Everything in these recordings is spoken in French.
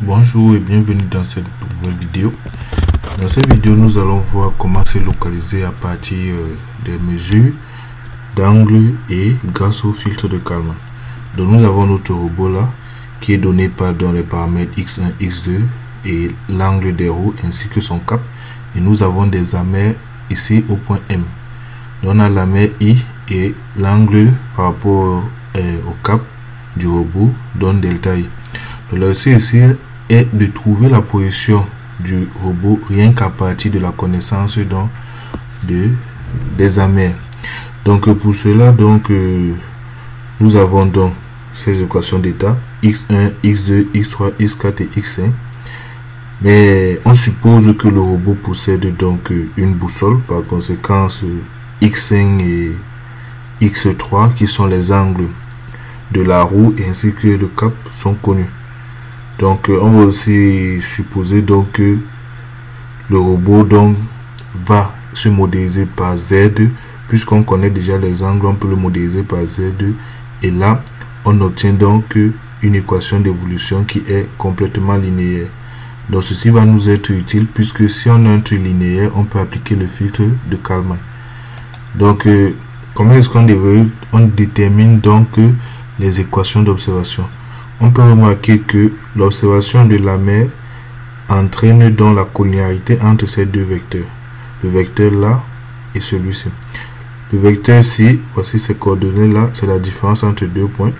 Bonjour et bienvenue dans cette nouvelle vidéo. Dans cette vidéo, nous allons voir comment se localiser à partir des mesures d'angle et grâce au filtre de Kalman. Donc nous avons notre robot là qui est donné par dans les paramètres X1, X2 et l'angle des roues ainsi que son cap. Et nous avons des amers ici au point M. Donc on a l'amer I et l'angle par rapport au cap du robot donne delta I. Donc là aussi ici est de trouver la position du robot rien qu'à partir de la connaissance donc des amers. Donc pour cela nous avons donc ces équations d'état x1, x2, x3, x4 et x5. Mais on suppose que le robot possède donc une boussole, par conséquent x5 et x3 qui sont les angles de la roue ainsi que le cap sont connus. Donc on va aussi supposer donc que le robot donc va se modéliser par Z, puisqu'on connaît déjà les angles, on peut le modéliser par Z, et là on obtient donc une équation d'évolution qui est complètement linéaire. Donc ceci va nous être utile, puisque si on a un truc linéaire, on peut appliquer le filtre de Kalman. Donc comment est-ce qu'on détermine donc les équations d'observation? On peut remarquer que l'observation de la mer entraîne dans la collinéarité entre ces deux vecteurs. Le vecteur là et celui-ci. Le vecteur ici, voici ces coordonnées là, c'est la différence entre deux points.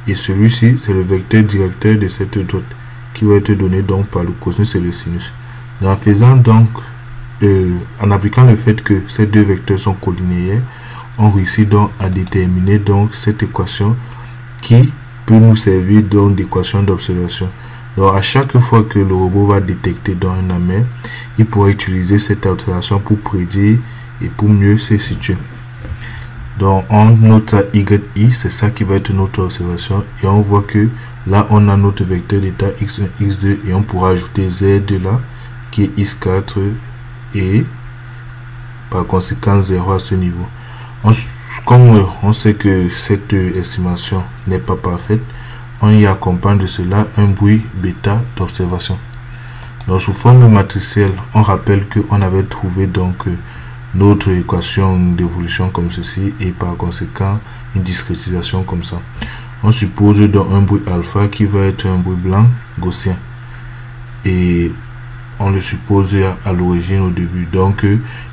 Et celui-ci, c'est le vecteur directeur de cette droite qui va être donné donc par le cosinus et le sinus. En faisant donc, en appliquant le fait que ces deux vecteurs sont collinéaires, on réussit donc à déterminer donc cette équation qui peut nous servir donc d'équation d'observation. Donc à chaque fois que le robot va détecter dans un amer, il pourra utiliser cette observation pour prédire et pour mieux se situer. Donc on note YI, c'est ça qui va être notre observation, et on voit que là on a notre vecteur d'état X1, X2 et on pourra ajouter Z là qui est X4 et par conséquent 0 à ce niveau. Comme on sait que cette estimation n'est pas parfaite, on y accompagne de cela un bruit bêta d'observation. Donc sous forme matricielle, on rappelle qu'on avait trouvé donc notre équation d'évolution comme ceci et par conséquent une discrétisation comme ça. On suppose donc un bruit alpha qui va être un bruit blanc gaussien et on le suppose à l'origine au début. Donc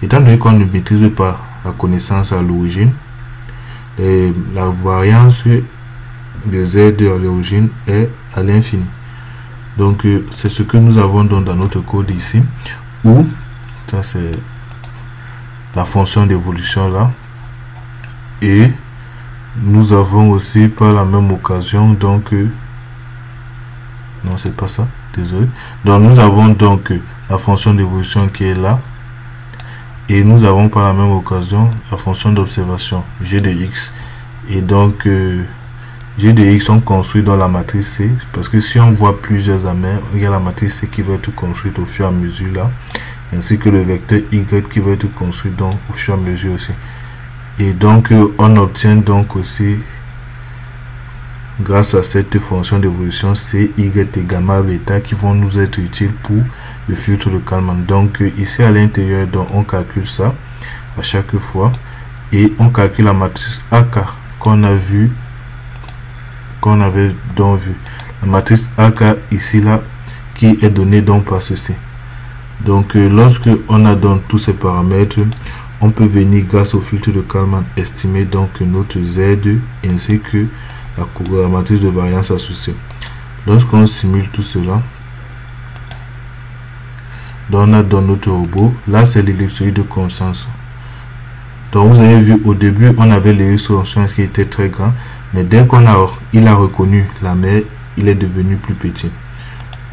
étant donné qu'on ne maîtrise pas la connaissance à l'origine, la variance de Z à l'origine est à l'infini. Donc c'est ce que nous avons donc dans notre code ici, où ça c'est la fonction d'évolution là, et nous avons aussi par la même occasion donc non, c'est pas ça, désolé. Donc nous avons donc la fonction d'évolution qui est là, et nous avons par la même occasion la fonction d'observation g de x. Et donc g de x sont construits dans la matrice C, parce que si on voit plusieurs amers, il y a la matrice C qui va être construite au fur et à mesure là, ainsi que le vecteur y qui va être construit donc au fur et à mesure aussi. Et donc on obtient donc aussi grâce à cette fonction d'évolution C, Y et gamma bêta qui vont nous être utiles pour le filtre de Kalman. Donc ici à l'intérieur, donc on calcule ça à chaque fois et on calcule la matrice AK qu'on a vu, qu'on avait donc vu. La matrice AK ici là qui est donnée donc par ceci. Donc lorsque on a donc tous ces paramètres, on peut venir grâce au filtre de Kalman estimer donc notre Z ainsi que la matrice de variance associée. Lorsqu'on simule tout cela, donc on a dans notre robot, là c'est l'ellipsoïde de constance. Donc vous avez vu au début on avait l'ellipsoïde de constance qui était très grand, mais dès il a reconnu la mer, il est devenu plus petit.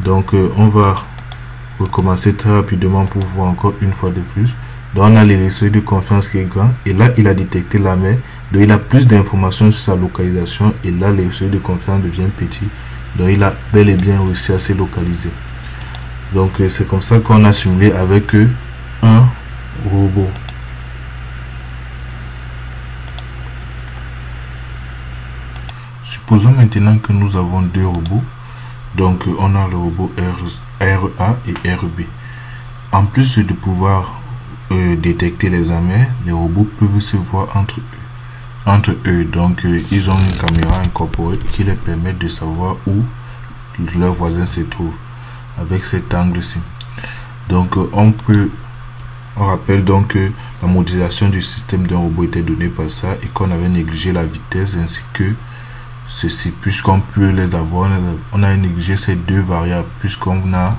Donc on va recommencer très rapidement pour voir encore une fois de plus. Donc on a l'ellipsoïde de confiance qui est grand, et là il a détecté la mer, donc il a plus d'informations sur sa localisation, et là l'ellipsoïde de confiance devient petit, donc il a bel et bien réussi à se localiser. Donc c'est comme ça qu'on a simulé avec un robot. Supposons maintenant que nous avons deux robots. Donc on a le robot RA et RB. En plus de pouvoir détecter les amis, les robots peuvent se voir entre eux. Donc ils ont une caméra incorporée qui les permet de savoir où leurs voisins se trouvent avec cet angle-ci. Donc on rappelle donc que la modélisation du système d'un robot était donnée par ça et qu'on avait négligé la vitesse ainsi que ceci, puisqu'on peut les avoir. On a négligé ces deux variables puisqu'on a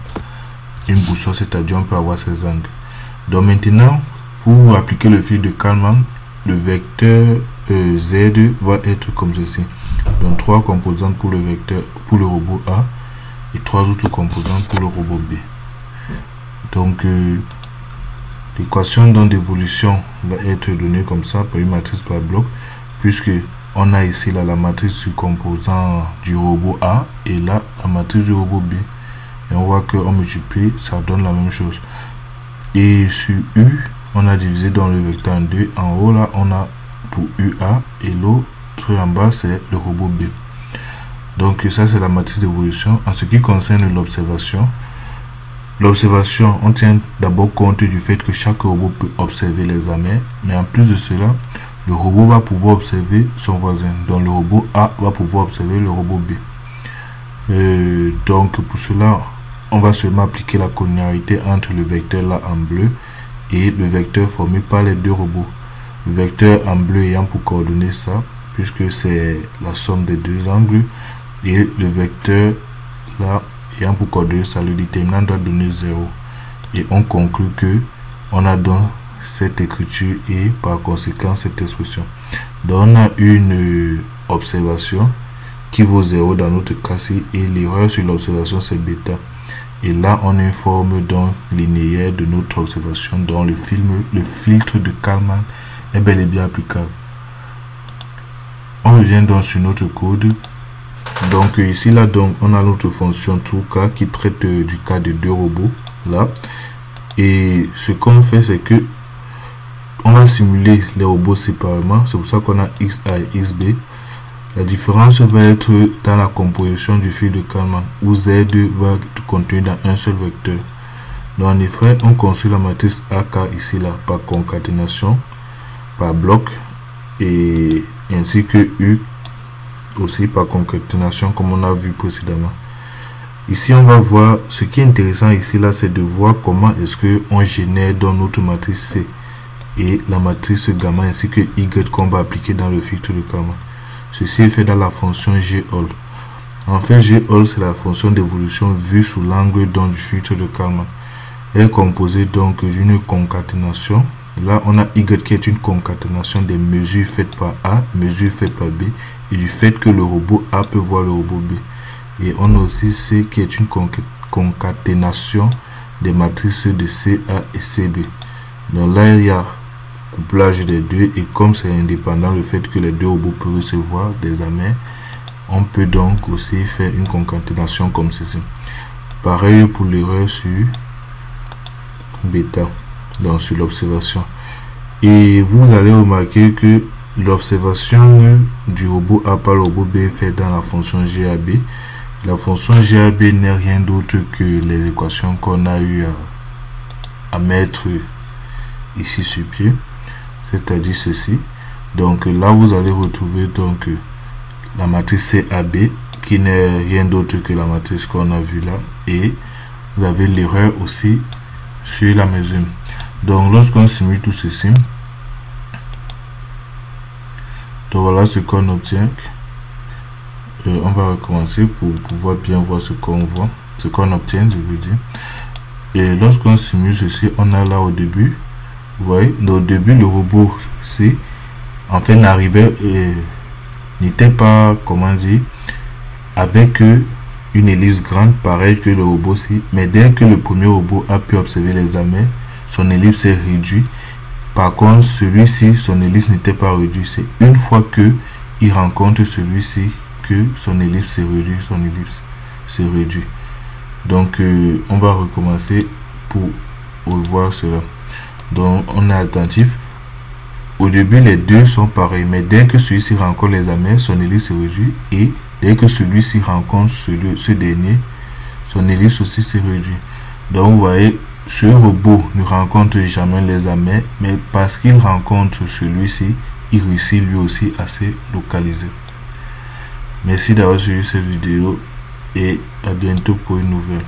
une boussole, c'est-à-dire on peut avoir ces angles. Donc maintenant, pour appliquer le fil de Kalman, le vecteur Z va être comme ceci. Donc 3 composantes pour le robot A et 3 autres composantes pour le robot B. Donc l'équation d'évolution va être donnée comme ça par une matrice par bloc, puisque on a ici là la matrice du composant du robot A et là la matrice du robot B. Et on voit que on multiplie, ça donne la même chose. Et sur U, on a divisé dans le vecteur en deux. En haut là, on a pour UA et l'autre en bas c'est le robot B. Donc ça c'est la matrice d'évolution. En ce qui concerne l'observation, on tient d'abord compte du fait que chaque robot peut observer les amis, mais en plus de cela, le robot va pouvoir observer son voisin. Donc le robot A va pouvoir observer le robot B. Donc pour cela, on va seulement appliquer la collinéarité entre le vecteur là en bleu et le vecteur formé par les deux robots. Le vecteur en bleu ayant pour coordonner ça, puisque c'est la somme des deux angles, et le vecteur là ayant pour coordonner ça, le déterminant doit donner 0. Et on conclut que on a donc cette écriture et par conséquent cette expression. Donc on a une observation qui vaut 0 dans notre cas-ci et l'erreur sur l'observation c'est bêta. Et là on a une forme donc linéaire de notre observation dont le filtre de Kalman est bel et bien applicable. On revient donc sur notre code. Donc ici là donc on a notre fonction TrueCar qui traite du cas de deux robots là. Et ce qu'on fait c'est que on va simuler les robots séparément. C'est pour ça qu'on a XA et XB. La différence va être dans la composition du fil de Kalman où Z2 va contenir dans un seul vecteur. Donc en effet, on construit la matrice AK ici là par concaténation, par bloc et ainsi que U aussi par concaténation comme on a vu précédemment. Ici on va voir ce qui est intéressant ici là, c'est de voir comment est-ce que on génère dans notre matrice C et la matrice gamma ainsi que Y qu'on va appliquer dans le filtre de Kalman. Ceci est fait dans la fonction GALL. En fait, GALL c'est la fonction d'évolution vue sous l'angle du filtre de Kalman. Elle est composée donc d'une concaténation. Là, on a Y qui est une concaténation des mesures faites par A, mesures faites par B, et du fait que le robot A peut voir le robot B. Et on a aussi C qui est une concaténation des matrices de CA et CB. Donc là, il y a couplage des deux et comme c'est indépendant le fait que les deux robots peuvent recevoir des amis, on peut donc aussi faire une concaténation comme ceci. Pareil pour l'erreur sur bêta, donc sur l'observation. Et vous allez remarquer que l'observation du robot A par le robot B est faite dans la fonction GAB. La fonction GAB n'est rien d'autre que les équations qu'on a eu à mettre ici sur pied, c'est-à-dire ceci. Donc là vous allez retrouver donc la matrice CAB qui n'est rien d'autre que la matrice qu'on a vue là, et vous avez l'erreur aussi sur la mesure. Donc lorsqu'on simule tout ceci, donc voilà ce qu'on obtient. On va recommencer pour pouvoir bien voir ce qu'on voit, ce qu'on obtient, je veux dire. Et lorsqu'on simule ceci, on a là au début, vous voyez, au début le robot C en fait n'était pas, comment dire, avec une hélice grande pareil que le robot C, mais dès que le premier robot a pu observer les amis, son ellipse est réduite. Par contre celui-ci, son hélice n'était pas réduite. C'est une fois que il rencontre celui-ci que son ellipse se réduit, Donc on va recommencer pour revoir cela. Donc on est attentif. Au début les deux sont pareils, mais dès que celui-ci rencontre les amis, son ellipse se réduit et dès que celui-ci rencontre ce dernier, son ellipse aussi se réduit. Donc vous voyez, ce robot ne rencontre jamais les amis, mais parce qu'il rencontre celui-ci, il réussit lui aussi à se localiser. Merci d'avoir suivi cette vidéo et à bientôt pour une nouvelle.